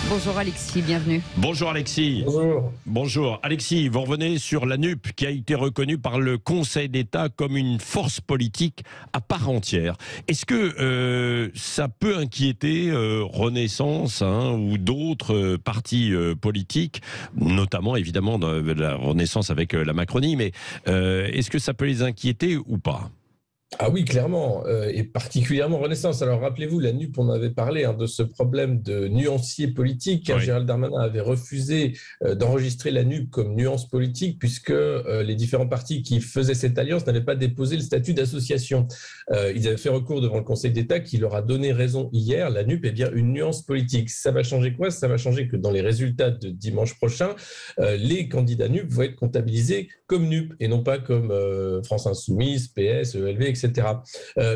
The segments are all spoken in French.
Bonjour Alexis, bienvenue. Bonjour Alexis. Bonjour. Bonjour Alexis, vous revenez sur la NUP qui a été reconnue par le Conseil d'État comme une force politique à part entière. Est-ce que ça peut inquiéter Renaissance ou d'autres partis politiques, notamment évidemment de la Renaissance avec la Macronie, mais est-ce que ça peut les inquiéter ou pas ? Ah oui, clairement, et particulièrement Renaissance. Alors rappelez-vous, la NUP, on avait parlé de ce problème de nuancier politique. Oui. Gérald Darmanin avait refusé d'enregistrer la NUP comme nuance politique puisque les différents partis qui faisaient cette alliance n'avaient pas déposé le statut d'association. Ils avaient fait recours devant le Conseil d'État qui leur a donné raison hier. La NUP est bien une nuance politique. Ça va changer quoi? Ça va changer que dans les résultats de dimanche prochain, les candidats NUP vont être comptabilisés comme NUP et non pas comme France Insoumise, PS, ELV, etc.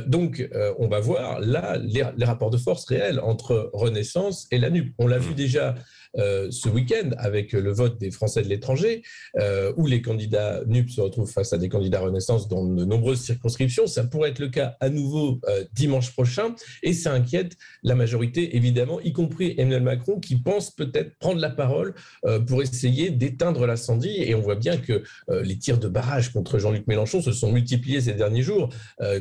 Donc, on va voir là les rapports de force réels entre Renaissance et la NUP. On l'a vu déjà ce week-end avec le vote des Français de l'étranger, où les candidats NUP se retrouvent face à des candidats Renaissance dans de nombreuses circonscriptions. Ça pourrait être le cas à nouveau dimanche prochain, et ça inquiète la majorité, évidemment, y compris Emmanuel Macron, qui pense peut-être prendre la parole pour essayer d'éteindre l'incendie. Et on voit bien que les tirs de barrage contre Jean-Luc Mélenchon se sont multipliés ces derniers jours.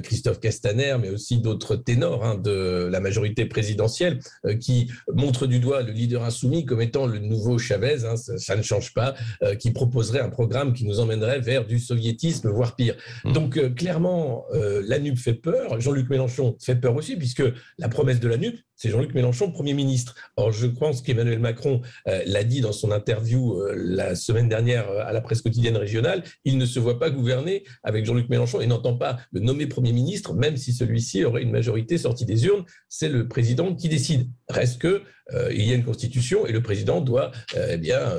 Christophe Castaner, mais aussi d'autres ténors de la majorité présidentielle qui montrent du doigt le leader insoumis comme étant le nouveau Chavez, ça ne change pas, qui proposerait un programme qui nous emmènerait vers du soviétisme, voire pire. Donc clairement, la NUP fait peur, Jean-Luc Mélenchon fait peur aussi, puisque la promesse de la NUP, c'est Jean-Luc Mélenchon, Premier ministre. Or, je pense qu'Emmanuel Macron l'a dit dans son interview la semaine dernière à la presse quotidienne régionale, il ne se voit pas gouverner avec Jean-Luc Mélenchon et n'entend pas le nommer Premier ministre, même si celui-ci aurait une majorité sortie des urnes. C'est le président qui décide. Reste que il y a une constitution et le président doit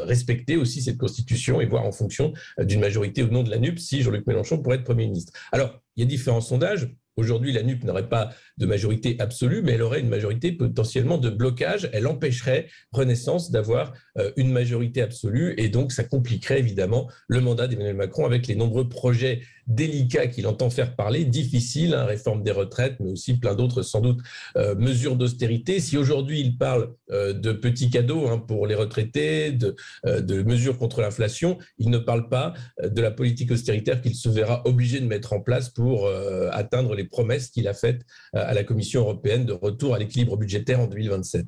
respecter aussi cette constitution et voir en fonction d'une majorité ou non de la NUP si Jean-Luc Mélenchon pourrait être Premier ministre. Alors, il y a différents sondages. Aujourd'hui, la NUP n'aurait pas de majorité absolue, mais elle aurait une majorité potentiellement de blocage. Elle empêcherait Renaissance d'avoir une majorité absolue et donc ça compliquerait évidemment le mandat d'Emmanuel Macron avec les nombreux projets délicats qu'il entend faire parler, difficiles, réforme des retraites, mais aussi plein d'autres sans doute mesures d'austérité. Si aujourd'hui il parle de petits cadeaux pour les retraités, de mesures contre l'inflation, il ne parle pas de la politique austéritaire qu'il se verra obligé de mettre en place pour atteindre les promesses qu'il a faites à la Commission européenne de retour à l'équilibre budgétaire en 2027.